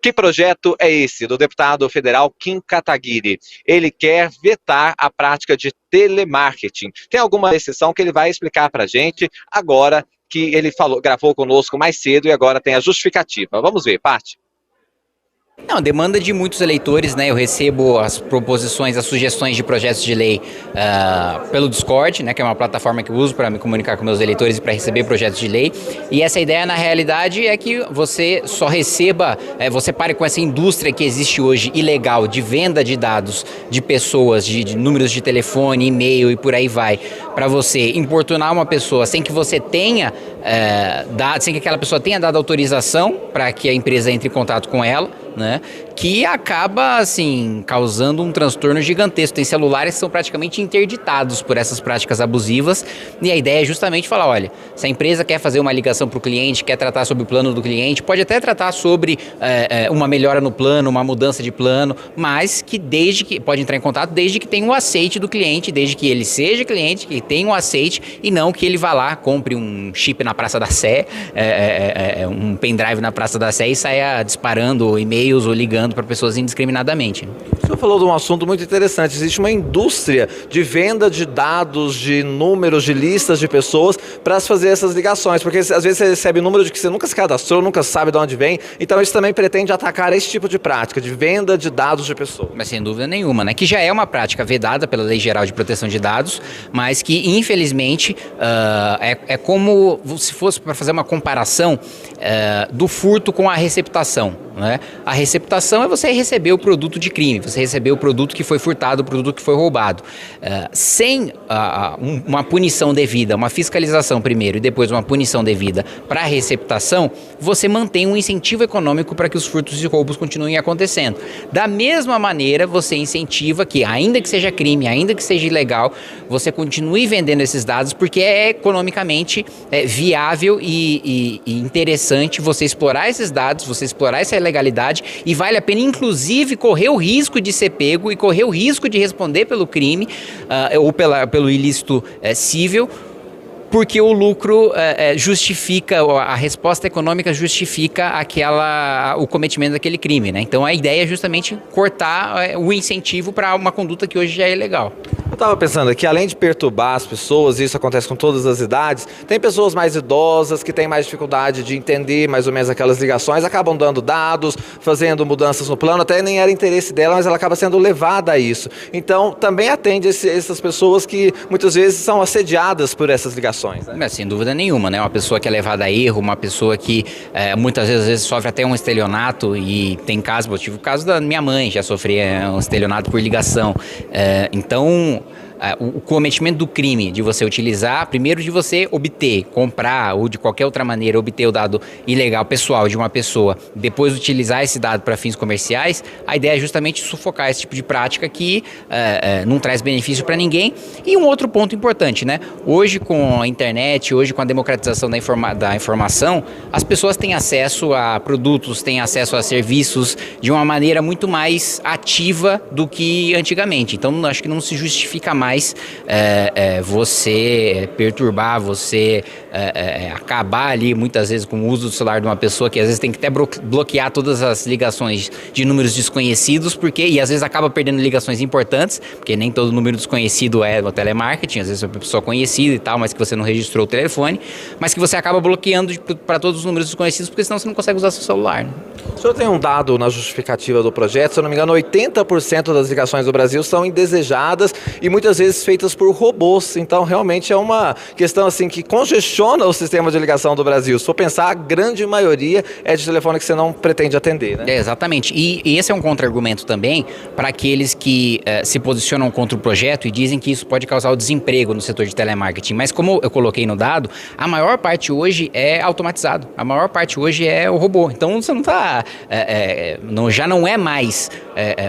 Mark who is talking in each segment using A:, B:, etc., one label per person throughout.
A: Que projeto é esse do deputado federal Kim Kataguiri? Ele quer vetar a prática de telemarketing. Tem alguma exceção que ele vai explicar para a gente agora que ele gravou conosco mais cedo e agora tem a justificativa. Vamos ver, Paty.
B: Não, demanda de muitos eleitores, né? Eu recebo as proposições, as sugestões de projetos de lei pelo Discord, né? Que é uma plataforma que eu uso para me comunicar com meus eleitores e para receber projetos de lei. E essa ideia, na realidade, é que você só receba, você pare com essa indústria que existe hoje, ilegal, de venda de dados de pessoas, de números de telefone, e-mail e por aí vai, para você importunar uma pessoa sem que você tenha sem que aquela pessoa tenha dado autorização para que a empresa entre em contato com ela, né? Que acaba, assim, causando um transtorno gigantesco. Tem celulares que são praticamente interditados por essas práticas abusivas e a ideia é justamente falar, olha, se a empresa quer fazer uma ligação para o cliente, quer tratar sobre o plano do cliente, pode até tratar sobre uma melhora no plano, uma mudança de plano, mas que pode entrar em contato desde que tenha o aceite do cliente, desde que ele seja cliente, que tenha o aceite e não que ele vá lá, compre um chip na Praça da Sé, um pendrive na Praça da Sé e saia disparando e-mails ou ligando para pessoas indiscriminadamente.
A: O senhor falou de um assunto muito interessante. Existe uma indústria de venda de dados, de números, de listas de pessoas para se fazer essas ligações, porque às vezes você recebe número de que você nunca se cadastrou, nunca sabe de onde vem, então isso também pretende atacar esse tipo de prática, de venda de dados de pessoas.
B: Mas sem dúvida nenhuma, né? Que já é uma prática vedada pela Lei Geral de Proteção de Dados, mas que infelizmente é como se fosse para fazer uma comparação do furto com a receptação, né? A receptação é você receber o produto de crime, você receber o produto que foi furtado, o produto que foi roubado. Sem uma punição devida, uma fiscalização primeiro e depois uma punição devida para a receptação, você mantém um incentivo econômico para que os furtos e roubos continuem acontecendo. Da mesma maneira, você incentiva que, ainda que seja crime, ainda que seja ilegal, você continue vendendo esses dados porque é economicamente viável e interessante você explorar esses dados, você explorar essa ilegalidade e vale a pena, inclusive, correr o risco de ser pego e correr o risco de responder pelo crime ou pelo ilícito civil, porque o lucro justifica, a resposta econômica justifica o cometimento daquele crime, né? Então a ideia é justamente cortar o incentivo para uma conduta que hoje já é ilegal.
A: Eu estava pensando aqui, além de perturbar as pessoas, e isso acontece com todas as idades, tem pessoas mais idosas que têm mais dificuldade de entender mais ou menos aquelas ligações, acabam dando dados, fazendo mudanças no plano, até nem era interesse dela, mas ela acaba sendo levada a isso. Então também atende essas pessoas que muitas vezes são assediadas por essas ligações. Né?
B: Sem dúvida nenhuma, né? Uma pessoa que é levada a erro, uma pessoa que muitas vezes sofre até um estelionato e tem casos, eu tive o caso da minha mãe, já sofria um estelionato por ligação. Então, o cometimento do crime, de você utilizar, primeiro de você obter, comprar ou de qualquer outra maneira obter o dado ilegal pessoal de uma pessoa, depois utilizar esse dado para fins comerciais, a ideia é justamente sufocar esse tipo de prática que não traz benefício para ninguém. E um outro ponto importante, né? Hoje com a internet, hoje com a democratização da informação, as pessoas têm acesso a produtos, têm acesso a serviços de uma maneira muito mais ativa do que antigamente. Então acho que não se justifica mais você perturbar, você acabar ali muitas vezes com o uso do celular de uma pessoa que às vezes tem que até bloquear todas as ligações de números desconhecidos, e às vezes acaba perdendo ligações importantes, porque nem todo número desconhecido é o telemarketing, às vezes é uma pessoa conhecida e tal, mas que você não registrou o telefone, mas que você acaba bloqueando para todos os números desconhecidos, porque senão você não consegue usar seu celular, né?
A: O senhor tem um dado na justificativa do projeto, se eu não me engano, 80% das ligações do Brasil são indesejadas e muitas vezes feitas por robôs, então realmente é uma questão assim que congestiona o sistema de ligação do Brasil. Se for pensar, a grande maioria é de telefone que você não pretende atender, né?
B: Exatamente, e esse é um contra-argumento também para aqueles que se posicionam contra o projeto e dizem que isso pode causar o desemprego no setor de telemarketing, mas como eu coloquei no dado, a maior parte hoje é automatizado, a maior parte hoje é o robô, então você não está, já não é mais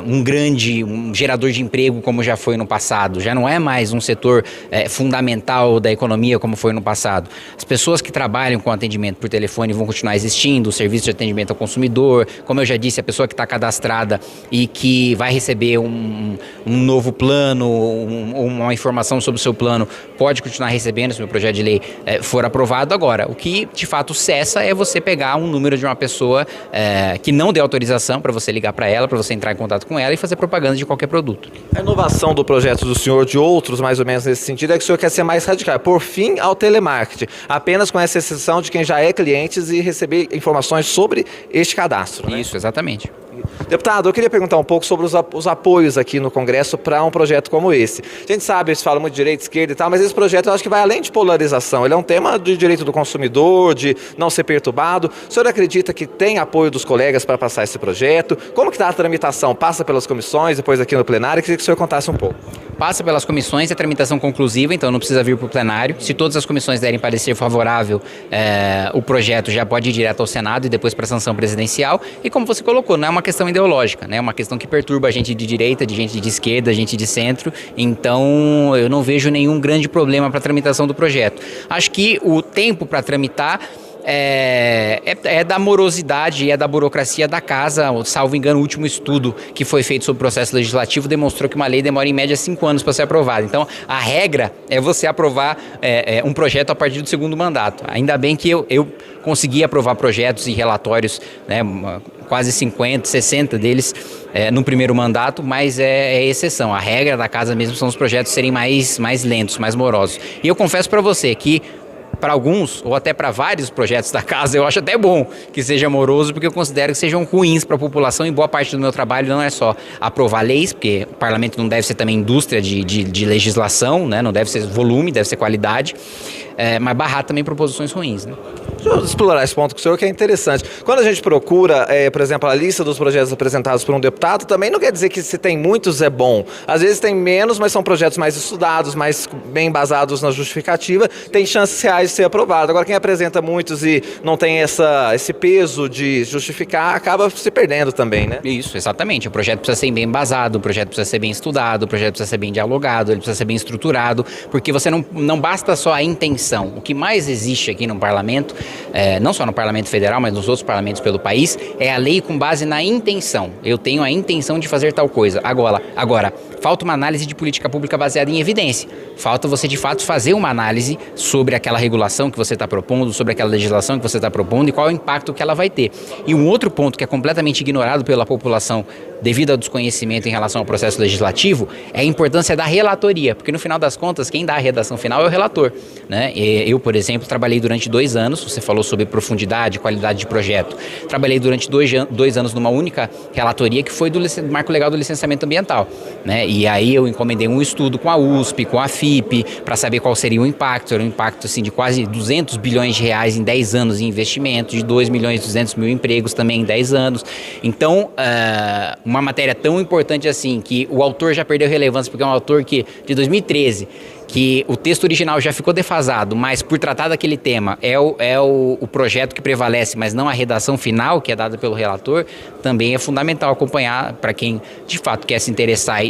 B: um gerador de emprego como já foi no passado, já não é mais um setor fundamental da economia como foi no passado. As pessoas que trabalham com atendimento por telefone vão continuar existindo, o serviço de atendimento ao consumidor, como eu já disse, a pessoa que está cadastrada e que vai receber um novo plano, uma informação sobre o seu plano, pode continuar recebendo se o meu projeto de lei for aprovado. Agora, o que de fato cessa é você pegar um número de uma pessoa que não deu autorização para você ligar para ela, para você entrar em contato com ela e fazer propaganda de qualquer produto.
A: A inovação do projeto do senhor, de outros mais ou menos nesse sentido, é que o senhor quer ser mais radical, por fim ao telemarketing, apenas com essa exceção de quem já é cliente e receber informações sobre este cadastro. Né?
B: Isso, exatamente.
A: Deputado, eu queria perguntar um pouco sobre os apoios aqui no Congresso para um projeto como esse. A gente sabe, eles falam muito de direita, esquerda e tal, mas esse projeto eu acho que vai além de polarização. Ele é um tema de direito do consumidor, de não ser perturbado. O senhor acredita que tem apoio dos colegas para passar esse projeto? Como que está a tramitação? Passa pelas comissões, depois aqui no plenário? Eu queria que o senhor contasse um pouco.
B: Passa pelas comissões, é tramitação conclusiva, então não precisa vir para o plenário. Se todas as comissões derem parecer favorável, o projeto já pode ir direto ao Senado e depois para a sanção presidencial. E como você colocou, não é uma questão ideológica, né? É uma questão que perturba a gente de direita, de gente de esquerda, a gente de centro. Então eu não vejo nenhum grande problema para a tramitação do projeto. Acho que o tempo para tramitar é da morosidade, é da burocracia da casa. Salvo engano, o último estudo que foi feito sobre o processo legislativo demonstrou que uma lei demora em média 5 anos para ser aprovada. Então, a regra é você aprovar um projeto a partir do segundo mandato. Ainda bem que eu consegui aprovar projetos e relatórios, né, quase 50, 60 deles no primeiro mandato, mas é exceção. A regra da casa mesmo são os projetos serem mais lentos, mais morosos. E eu confesso para você que para alguns, ou até para vários projetos da casa, eu acho até bom que seja moroso, porque eu considero que sejam ruins para a população, e boa parte do meu trabalho não é só aprovar leis, porque o parlamento não deve ser também indústria de legislação, né? Não deve ser volume, deve ser qualidade, mas barrar também proposições ruins, né?
A: Deixa eu explorar esse ponto com o senhor, que é interessante. Quando a gente procura, por exemplo, a lista dos projetos apresentados por um deputado, também não quer dizer que se tem muitos é bom. Às vezes tem menos, mas são projetos mais estudados, mais bem embasados na justificativa, tem chances reais de ser aprovado. Agora, quem apresenta muitos e não tem esse peso de justificar, acaba se perdendo também, né?
B: Isso, exatamente. O projeto precisa ser bem embasado, o projeto precisa ser bem estudado, o projeto precisa ser bem dialogado, ele precisa ser bem estruturado, porque você não basta só a intenção. O que mais existe aqui no parlamento, não só no Parlamento Federal, mas nos outros parlamentos pelo país, é a lei com base na intenção. Eu tenho a intenção de fazer tal coisa. Agora, falta uma análise de política pública baseada em evidência. Falta você, de fato, fazer uma análise sobre aquela regulação que você está propondo, sobre aquela legislação que você está propondo e qual é o impacto que ela vai ter. E um outro ponto que é completamente ignorado pela população devido ao desconhecimento em relação ao processo legislativo é a importância da relatoria, porque no final das contas, quem dá a redação final é o relator, né? Eu, por exemplo, trabalhei durante 2 anos, você falou sobre profundidade, qualidade de projeto. Trabalhei durante 2 anos numa única relatoria que foi do Marco Legal do Licenciamento Ambiental, né? E aí eu encomendei um estudo com a USP, com a FIP, para saber qual seria o impacto. Era um impacto assim, de quase 200 bilhões de reais em 10 anos em investimento, de 2 milhões e 200 mil empregos também em 10 anos. Então, uma matéria tão importante assim, que o autor já perdeu relevância, porque é um autor de 2013, que o texto original já ficou defasado, mas por tratar daquele tema é o projeto que prevalece, mas não a redação final, que é dada pelo relator, também é fundamental acompanhar para quem de fato quer se interessar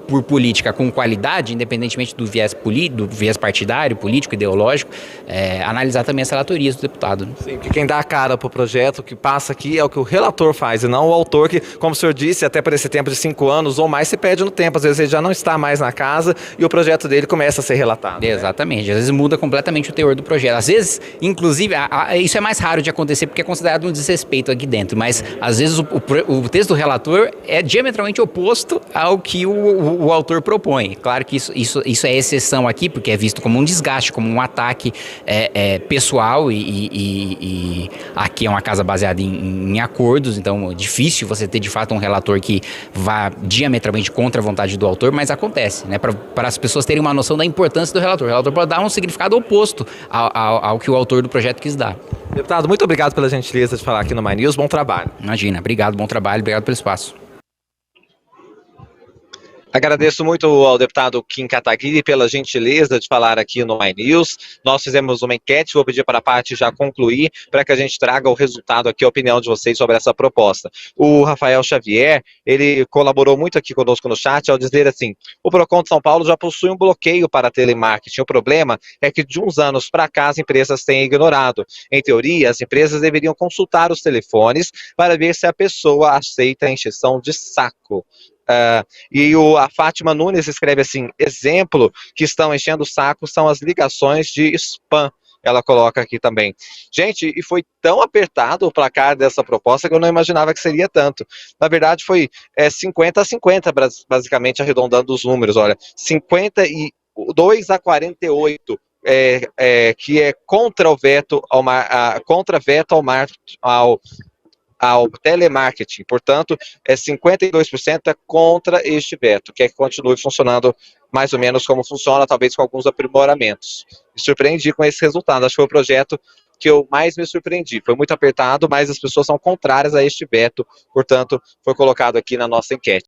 B: por política com qualidade, independentemente do viés partidário, político, ideológico, analisar também as relatorias do deputado. Né?
A: Sim, porque quem dá a cara para o projeto, o que passa aqui é o que o relator faz, e não o autor que, como o senhor disse, até por esse tempo de 5 anos ou mais, se perde no tempo. Às vezes ele já não está mais na casa e o projeto dele começa a ser relatado.
B: Exatamente. Né? Às vezes muda completamente o teor do projeto. Às vezes, inclusive, isso é mais raro de acontecer porque é considerado um desrespeito aqui dentro, mas às vezes o texto do relator é diametralmente oposto ao que o autor propõe. Claro que isso é exceção aqui, porque é visto como um desgaste, como um ataque pessoal e aqui é uma casa baseada em acordos, então é difícil você ter de fato um relator que vá diametralmente contra a vontade do autor, mas acontece, né? Para as pessoas terem uma noção da importância do relator. O relator pode dar um significado oposto ao que o autor do projeto quis dar.
A: Deputado, muito obrigado pela gentileza de falar aqui no My News. Bom trabalho.
B: Imagina, obrigado, bom trabalho, obrigado pelo espaço.
A: Agradeço muito ao deputado Kim Kataguiri pela gentileza de falar aqui no My News. Nós fizemos uma enquete, vou pedir para a parte já concluir, para que a gente traga o resultado aqui, a opinião de vocês sobre essa proposta. O Rafael Xavier, ele colaborou muito aqui conosco no chat ao dizer assim, o Procon de São Paulo já possui um bloqueio para telemarketing. O problema é que de uns anos para cá as empresas têm ignorado. Em teoria, as empresas deveriam consultar os telefones para ver se a pessoa aceita a encheção de saco. A Fátima Nunes escreve assim, exemplo que estão enchendo o saco são as ligações de spam. Ela coloca aqui também. Gente, e foi tão apertado o placar dessa proposta que eu não imaginava que seria tanto. Na verdade, foi 50 a 50, basicamente, arredondando os números. Olha, 52 a 48, que é contra o veto ao telemarketing. Portanto, 52% é contra este veto, que continue funcionando mais ou menos como funciona, talvez com alguns aprimoramentos. Me surpreendi com esse resultado, acho que foi o projeto que eu mais me surpreendi. Foi muito apertado, mas as pessoas são contrárias a este veto, portanto, foi colocado aqui na nossa enquete.